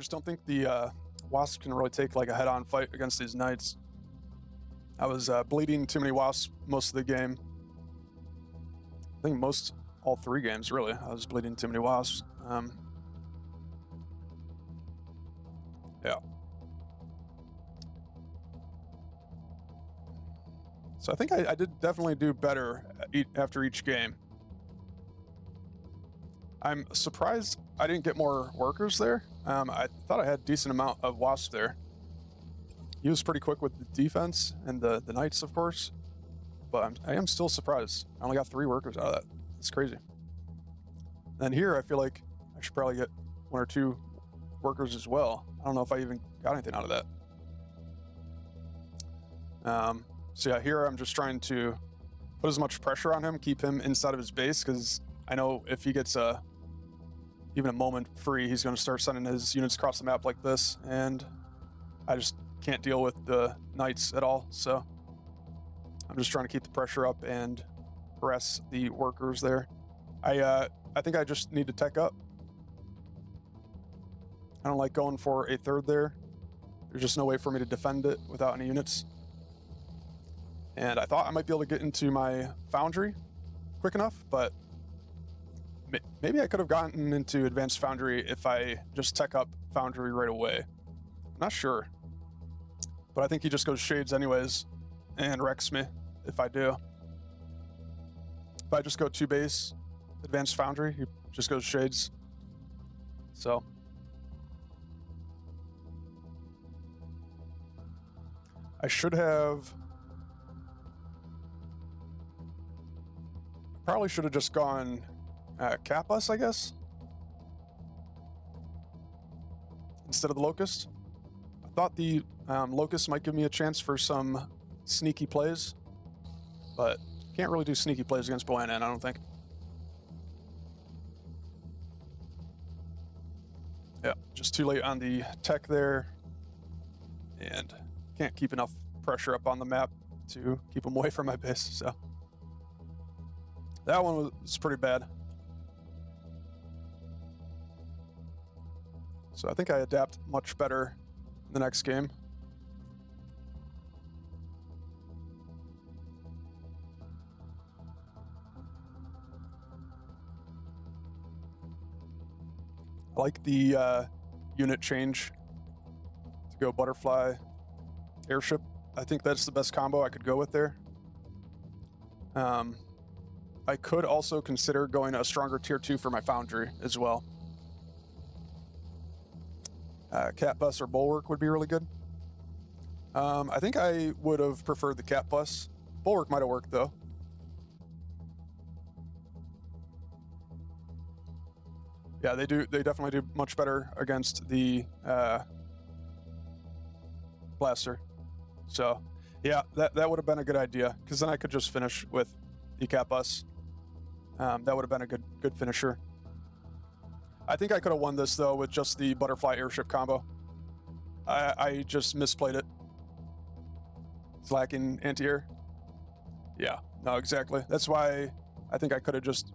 just don't think the Wasp can really take like a head-on fight against these Knights. I was bleeding too many Wasps most of the game. I think all 3 games really. I was bleeding too many Wasps. Yeah. So I think I did definitely do better after each game. I'm surprised I didn't get more workers there. I thought I had a decent amount of Wasps there. He was pretty quick with the defense and the Knights, of course. But I am still surprised. I only got 3 workers out of that. It's crazy. And here, I feel like I should probably get 1 or 2 workers as well. I don't know if I even got anything out of that. So yeah, here I'm just trying to put as much pressure on him, keep him inside of his base, because I know if he gets even a moment free, he's going to start sending his units across the map like this, and I just can't deal with the Knights at all. So I'm just trying to keep the pressure up and harass the workers there. I think I just need to tech up. I don't like going for a 3rd there. There's just no way for me to defend it without any units. And I thought I might be able to get into my Foundry quick enough, but maybe I could have gotten into Advanced Foundry if I just tech up Foundry right away. I'm not sure. But I think he just goes Shades anyways and wrecks me if I do. If I just go 2 base, Advanced Foundry, he just goes Shades. So I should have... Probably should have just gone Cap Us, I guess, instead of the Locust. I thought the Locust might give me a chance for some sneaky plays, but can't really do sneaky plays against Boanaan, I don't think. Yeah, just too late on the tech there, and can't keep enough pressure up on the map to keep him away from my base, so... That one was pretty bad. So I think I adapt much better in the next game. I like the unit change to go Butterfly Airship. I think that's the best combo I could go with there. I could also consider going a stronger tier 2 for my Foundry as well. Cat Bus or Bulwark would be really good. I think I would have preferred the Cat Bus. Bulwark might have worked though. Yeah, they definitely do much better against the Blaster. So yeah, that would have been a good idea, because then I could just finish with the Cat Bus. That would have been a good finisher. I think I could have won this though with just the Butterfly Airship combo. I just misplayed it. It's lacking anti-air. Yeah, no, exactly. That's why I think I could have just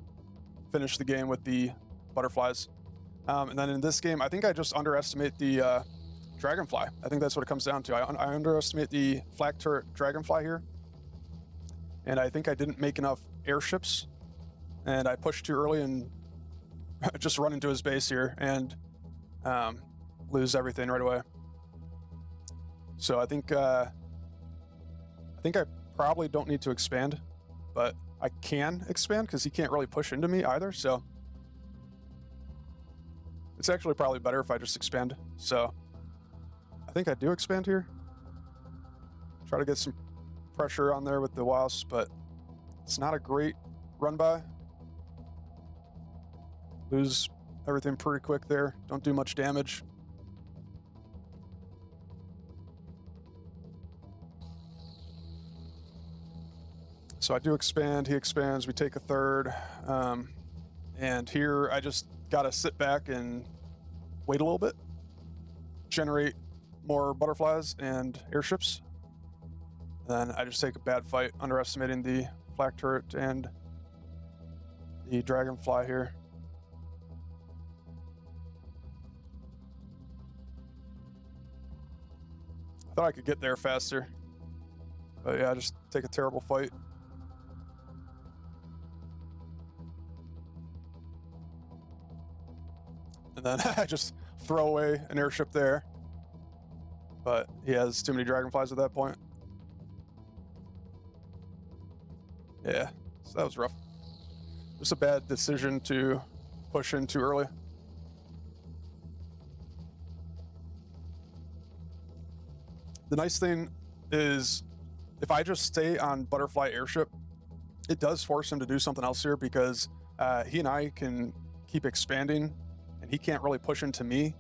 finished the game with the Butterflies. And then in this game, I think I just underestimate the Dragonfly. I think that's what it comes down to. I underestimate the flak turret Dragonfly here. And I think I didn't make enough airships. And I pushed too early and just run into his base here and lose everything right away. So I think I probably don't need to expand, but I can expand because he can't really push into me either. So it's actually probably better if I just expand. So I think I do expand here. Try to get some pressure on there with the Wasp, but it's not a great run by. Lose everything pretty quick there. Don't do much damage. So I do expand, he expands, we take a third. And here I just gotta sit back and wait a little bit. Generate more butterflies and airships. Then I just take a bad fight, underestimating the flak turret and the Dragonfly here. Thought I could get there faster. But yeah, just take a terrible fight. And then I just throw away an airship there. But he has too many dragonflies at that point. Yeah, so that was rough. Just a bad decision to push in too early. The nice thing is, if I just stay on Butterfly Airship, it does force him to do something else here, because he and I can keep expanding, and he can't really push into me,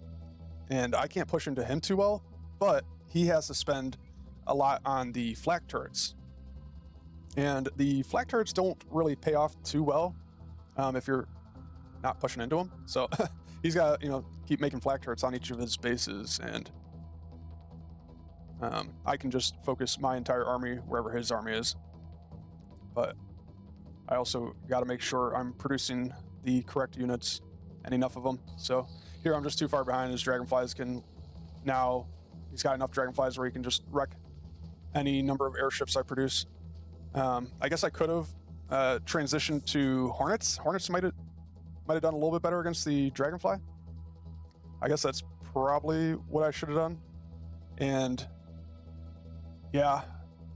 and I can't push into him too well, but he has to spend a lot on the flak turrets. And the flak turrets don't really pay off too well if you're not pushing into them. So he's got to, keep making flak turrets on each of his bases, and I can just focus my entire army wherever his army is. But I also got to make sure I'm producing the correct units and enough of them. So here I'm just too far behind. His dragonflies can now, he's got enough dragonflies where he can just wreck any number of airships I produce. I guess I could have transitioned to Hornets. Hornets might have done a little bit better against the dragonfly. I guess that's probably what I should have done. And yeah,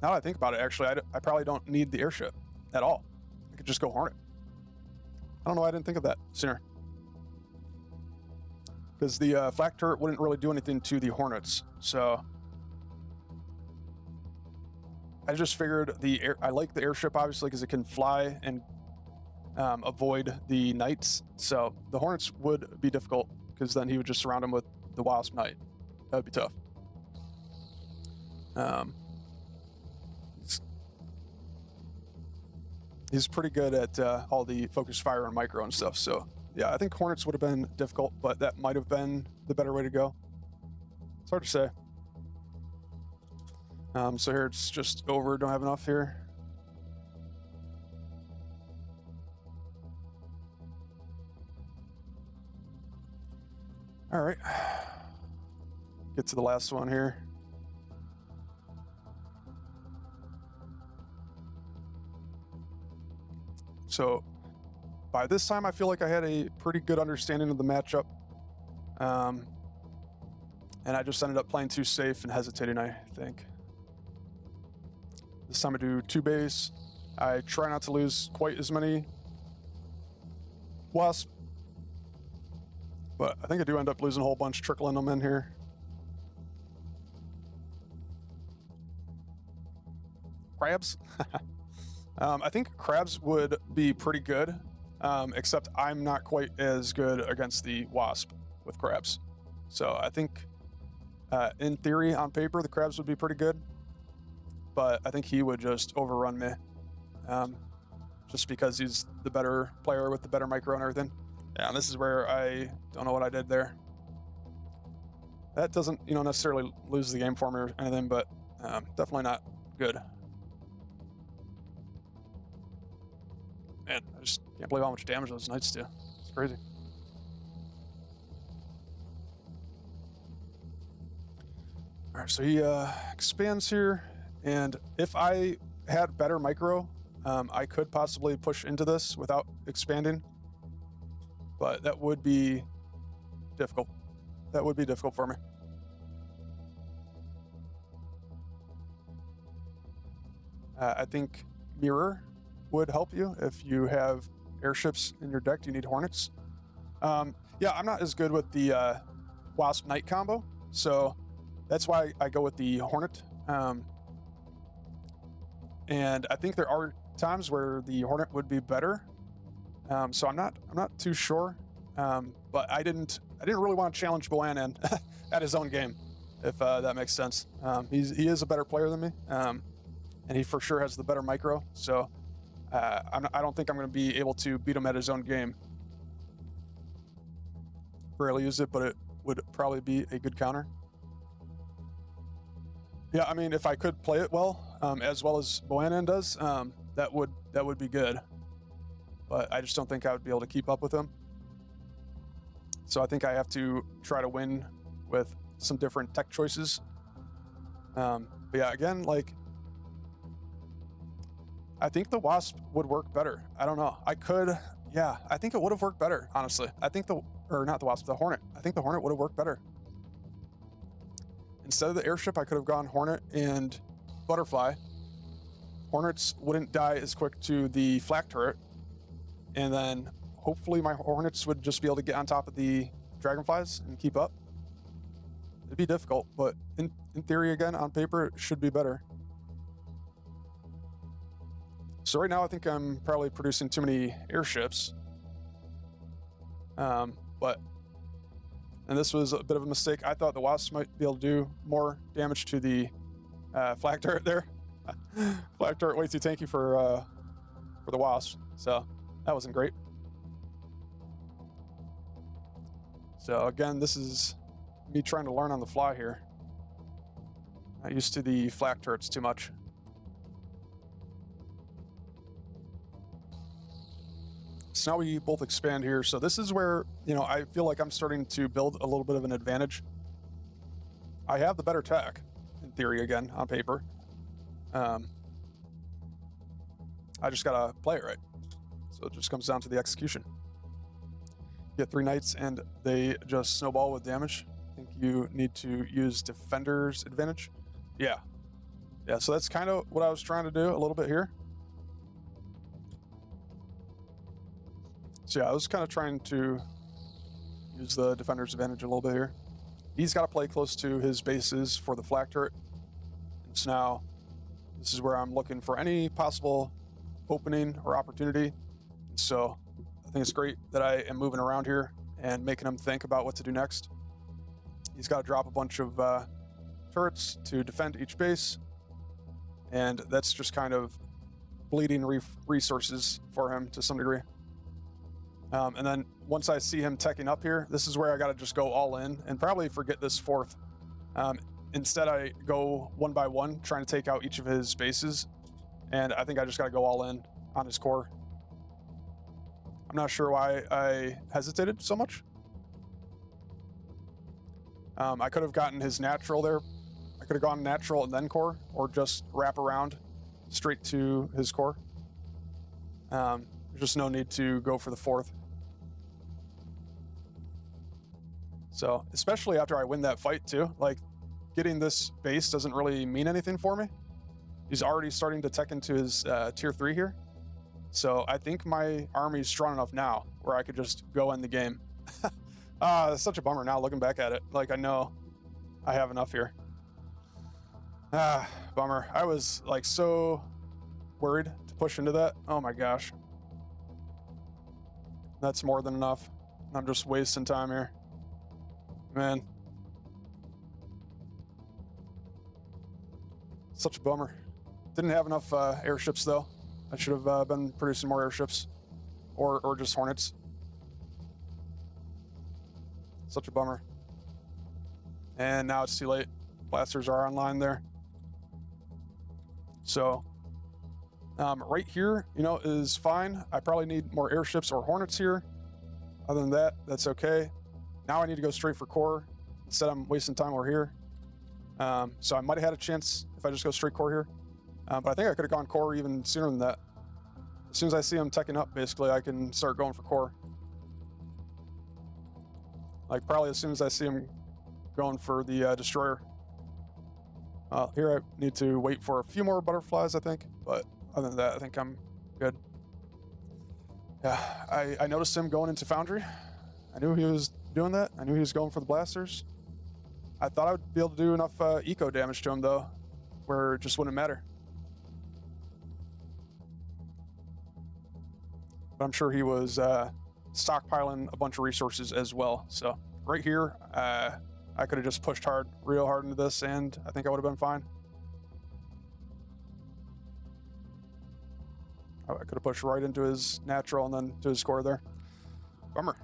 now that I think about it, actually, I probably don't need the airship at all. I could just go Hornet. I don't know why I didn't think of that sooner. Because the flak turret wouldn't really do anything to the Hornets. So I just figured I like the airship, obviously, because it can fly and avoid the knights. So the Hornets would be difficult, because then he would just surround him with the Wasp Knight. That would be tough. He's pretty good at all the focus fire and micro and stuff. So yeah, I think Hornets would have been difficult, but that might have been the better way to go. It's hard to say. So here it's just over. Don't have enough here. All right. Get to the last one here. So by this time, I feel like I had a pretty good understanding of the matchup. And I just ended up playing too safe and hesitating, I think. This time I do 2 base. I try not to lose quite as many wasps, but I think I do end up losing a whole bunch, trickling them in here. Crabs? I think crabs would be pretty good, except I'm not quite as good against the wasp with crabs. So I think, in theory, on paper, the crabs would be pretty good, but I think he would just overrun me, just because he's the better player with the better micro and everything. Yeah, and this is where I don't know what I did there. That doesn't, necessarily lose the game for me or anything, but definitely not good. Man, I just can't believe how much damage those knights do. It's crazy. All right, so he expands here, and if I had better micro, I could possibly push into this without expanding, but that would be difficult. That would be difficult for me. I think mirror would help you if you have airships in your deck. Do you need Hornets? Yeah, I'm not as good with the Wasp Knight combo, so that's why I go with the Hornet. And I think there are times where the Hornet would be better. So I'm not too sure. But I didn't really want to challenge Boanaan at his own game, if that makes sense. He is a better player than me, and he for sure has the better micro. So I don't think I'm going to be able to beat him at his own game. Rarely use it, but it would probably be a good counter. Yeah, I mean, if I could play it well as Boanaan does, that would be good. But I just don't think I would be able to keep up with him. So I think I have to try to win with some different tech choices. But yeah, again, like, I think the Wasp would work better. I don't know. I think it would have worked better, honestly. I think not the Wasp, the Hornet. I think the Hornet would have worked better. Instead of the airship, I could have gone Hornet and Butterfly. Hornets wouldn't die as quick to the flak turret. And then hopefully my Hornets would just be able to get on top of the Dragonflies and keep up. It'd be difficult, but in theory, again, on paper, it should be better. So right now, I think I'm probably producing too many airships. And this was a bit of a mistake. I thought the Wasps might be able to do more damage to the flak turret there. Flak turret way too tanky for the Wasps, so that wasn't great. So again, this is me trying to learn on the fly here. Not used to the flak turrets too much. So now we both expand here. So this is where, I feel like I'm starting to build a little bit of an advantage. I have the better tech, in theory, again, on paper. I just gotta play it right. So it just comes down to the execution. Get 3 knights and they just snowball with damage. I think you need to use defender's advantage. Yeah, so that's kind of what I was trying to do a little bit here. So yeah, I was kind of trying to use the defender's advantage a little bit here. He's got to play close to his bases for the flak turret. And so now this is where I'm looking for any possible opening or opportunity. And so I think it's great that I am moving around here and making him think about what to do next. He's got to drop a bunch of turrets to defend each base. And that's just kind of bleeding resources for him to some degree. And then once I see him teching up here, this is where I got to just go all in and probably forget this fourth. Instead, I go one by one, trying to take out each of his bases. And I think I just got to go all in on his core. I'm not sure why I hesitated so much. I could have gotten his natural there. I could have gone natural and then core, or just wrap around straight to his core. There's just no need to go for the fourth. So, especially after I win that fight too, like, getting this base doesn't really mean anything for me. He's already starting to tech into his tier 3 here. So I think my army is strong enough now where I could just go end the game. It's such a bummer now looking back at it. Like, I know I have enough here. Bummer. I was like so worried to push into that. Oh my gosh. That's more than enough. I'm just wasting time here. Man. Such a bummer. Didn't have enough airships though. I should have been producing more airships, or just Hornets. Such a bummer. And now it's too late. Blasters are online there. So right here, is fine. I probably need more airships or Hornets here. Other than that, that's okay. Now I need to go straight for core. Instead, I'm wasting time over here. So I might have had a chance if I just go straight core here. But I think I could have gone core even sooner than that. As soon as I see him teching up, basically, I can start going for core. Like, probably as soon as I see him going for the destroyer. Here I need to wait for a few more butterflies, I think. But other than that, I think I'm good. Yeah, I noticed him going into Foundry. I knew he was doing that. I knew he was going for the blasters. I thought I would be able to do enough eco damage to him, though, where it just wouldn't matter. But I'm sure he was stockpiling a bunch of resources as well. So right here, I could have just pushed real hard into this, and I think I would have been fine. I could have pushed right into his natural and then to his core there. Bummer.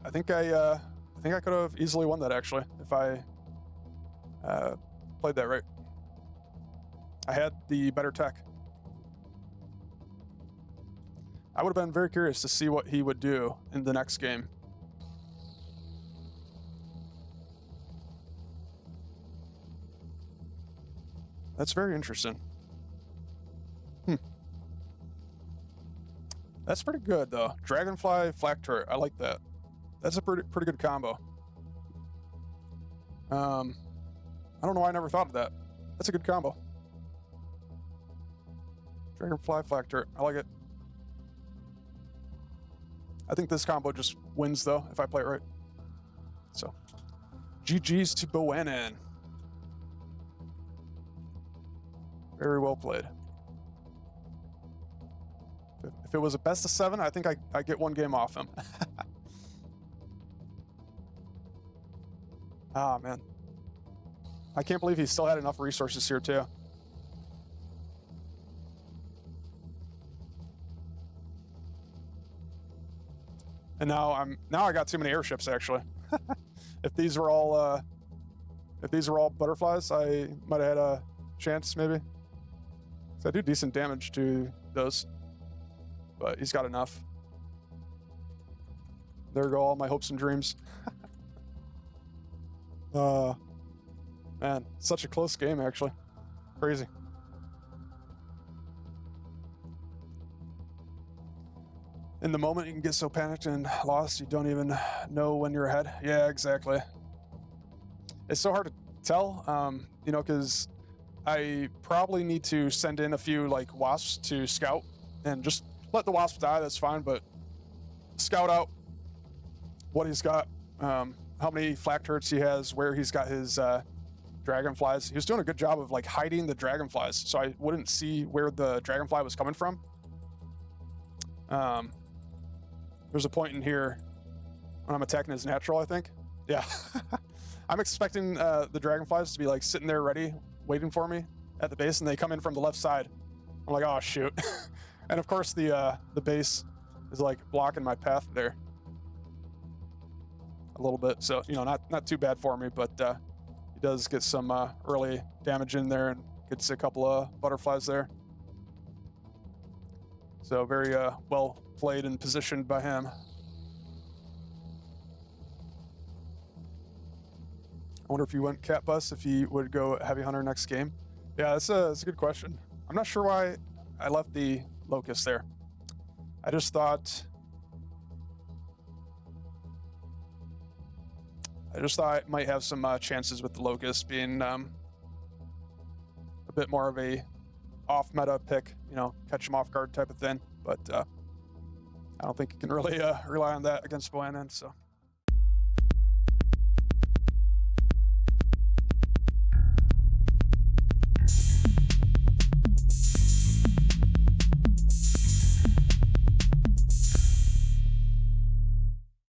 I think I could have easily won that, actually, if I played that right. I had the better tech. I would have been very curious to see what he would do in the next game. That's very interesting. That's pretty good though. Dragonfly, flak turret. I like that. That's a pretty good combo. I don't know why I never thought of that. That's a good combo. Dragonfly, flak turret. I like it. I think this combo just wins though if I play it right. So, GG's to Boanaan. Very well played. If it was a best of 7, I think I get 1 game off him. Ah, man. I can't believe he still had enough resources here too. And now I got too many airships actually. If these were all butterflies, I might have had a chance maybe. So I do decent damage to those, but he's got enough. There go all my hopes and dreams. Man, such a close game actually. Crazy. In the moment, you can get so panicked and lost, you don't even know when you're ahead. Yeah, exactly. It's so hard to tell, you know, because I probably need to send in a few like wasps to scout and just let the wasp die. That's fine, but scout out what he's got, how many flak turrets he has, where he's got his dragonflies. He was doing a good job of like hiding the dragonflies, so I wouldn't see where the dragonfly was coming from. There's a point in here when I'm attacking his natural, I think. Yeah. I'm expecting the dragonflies to be like sitting there ready, waiting for me at the base, and they come in from the left side. I'm like, oh shoot. And of course the base is like blocking my path there a little bit. So, you know, not too bad for me, but he does get some early damage in there and gets a couple of butterflies there. So very well played and positioned by him. I wonder if he went cat bus, if he would go heavy hunter next game. Yeah, that's a good question. I'm not sure why I left the locust there. I just thought I might have some chances with the locust being a bit more of a off meta pick, you know, catch him off guard type of thing. But I don't think you can really rely on that against Boanaan, so.